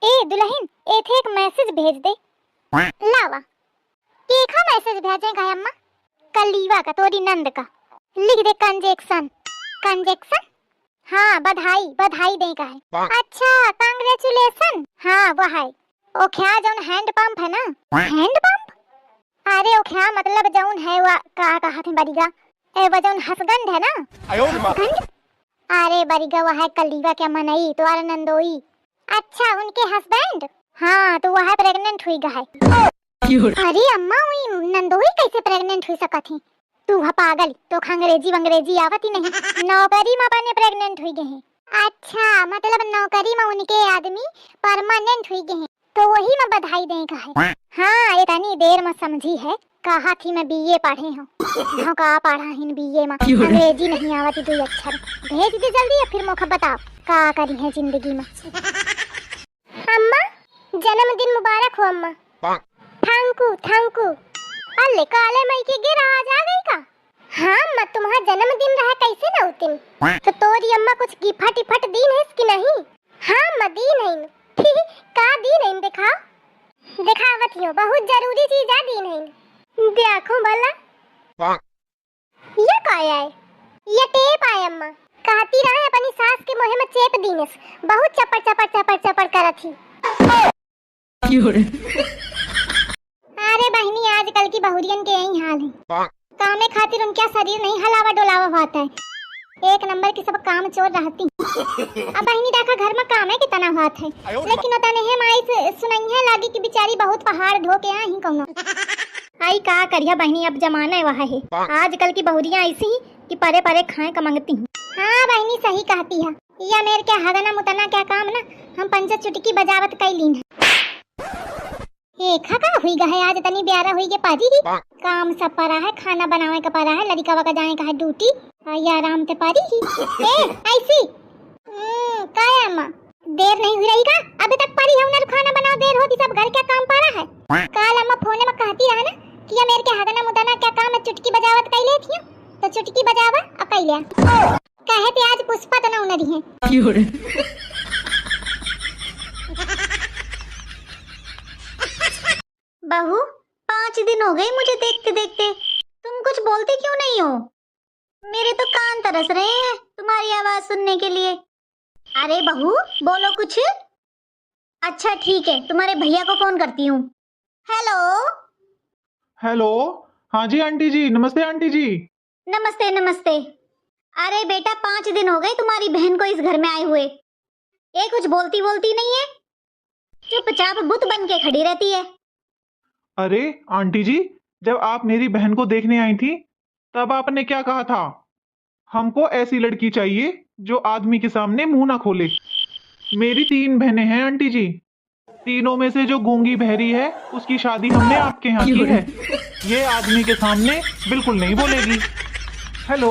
ए दुल्हन एथे एक मैसेज भेज दे। लावा केखा मैसेज भेजे का अम्मा? कलीवा का तोरी नंद का। लिख दे कंजेक्शन। कंजेक्शन हाँ बधाई बधाई दे का है। अच्छा कांग्रेचुलेशन हाँ वो है। ओ क्या जौन हैंड पंप है ना? Hand pump? अरे ओ क्या मतलब जौन है वो का कहा थे बरिगा ए वो जौन हसगंड है ना? हसगंड? अरे बरिगा वो है कलीवा क्या मनई तो नंदोई। अच्छा उनके हस्बैंड? हाँ तो वो है प्रेग्नेंट हुई गा है। अरे अम्मा हुई नंदोई कैसे प्रेग्नेंट हुई सका थी? तू हा पागल तो अंग्रेजी आवती नहीं। नौकरी में बने प्रेग्नेंट हुई गए। अच्छा मतलब नौकरी में उनके आदमी परमानेंट हुई गए तो वही में बधाई दें का है। हाँ इतनी देर में समझी है कहा थी मैं बीए पढ़े हूँ। का पढ़ा हिन बीए में अंग्रेजी नहीं आवती तू अक्षर। भेज दे जल्दी या फिर मौका बता का करी है जिंदगी में। अम्मा जन्मदिन मुबारक हो अम्मा। Thank you. अल्ले काले मई के गिर आज आ गई का? हाँ अम्मा तुम्हारा जन्मदिन रहा कैसे ना उतिन? तो तोरी अम्मा कुछ गिफ्ट टिफट दी है इसकी नहीं? हाँ अम्मा दी नहीं। का दी नहीं दिखावत हो बहुत जरूरी चीज आ दी नहीं। देखो भला ये का है? ये टेप आया अम्मा। कहती रहे अपनी सास के मुंह में चेप दीनस बहुत चपर करत थी। अरे बहनी आजकल की बहुरियन के यही हाल है। कामे खातिर उनका शरीर नहीं हलावा डोलावा होता है। एक नंबर की सब काम चोर रहती। अब बहनी देखा घर में काम है कितना हाथ है लेकिन उतना नहीं माई से सुनैया लागी कि बेचारी बहुत पहाड़ ढो के आई कौनो। आई का करिया बहनी अब जमाना वह है। आजकल की बहुरियां ऐसी ही कि परे परे खाए का मांगती हूँ। हाँ बहनी सही कहती है। या मेरे क्या हगना मुतना क्या काम ना हम पंच चुटकी बजावत कैलीन है। का हुई गए आज तनी ब्यारा हुई के पारी ही। काम सब परा है खाना बनावे का परा है लड़का वका जाने का है ड्यूटी या आराम ते पारी ही। ए ऐसी का है अम्मा देर नहीं हुई रही का? अभी तक पारी है उन्हें खाना बनाओ देर होती सब घर क्या काम परा है। काल अम्मा फोन में कहती रहा ना कि या मेरे के हगना मुतना क्या काम है चुटकी बजावत कैले थी तो चुटकी बजावा अब कैले कहे थे आज पुष्पा तना उनरी है। बहू 5 दिन हो गए मुझे देखते देखते तुम कुछ बोलते क्यों नहीं हो? मेरे तो कान तरस रहे हैं तुम्हारी आवाज सुनने के लिए। अरे बहू बोलो कुछ। अच्छा ठीक है तुम्हारे भैया को फोन करती हूँ। हेलो हाँ जी आंटी जी नमस्ते आंटी जी। नमस्ते। अरे बेटा 5 दिन हो गए तुम्हारी बहन को इस घर में आए हुए। ये कुछ बोलती नहीं है चुपचाप बुत बन के खड़ी रहती है। अरे आंटी जी जब आप मेरी बहन को देखने आई थी तब आपने क्या कहा था? हमको ऐसी लड़की चाहिए जो आदमी के सामने मुंह ना खोले। मेरी 3 बहनें हैं आंटी जी। तीनों में से जो गूंगी बहरी है उसकी शादी हमने आपके यहाँ की है। ये आदमी के सामने बिल्कुल नहीं बोलेगी। हेलो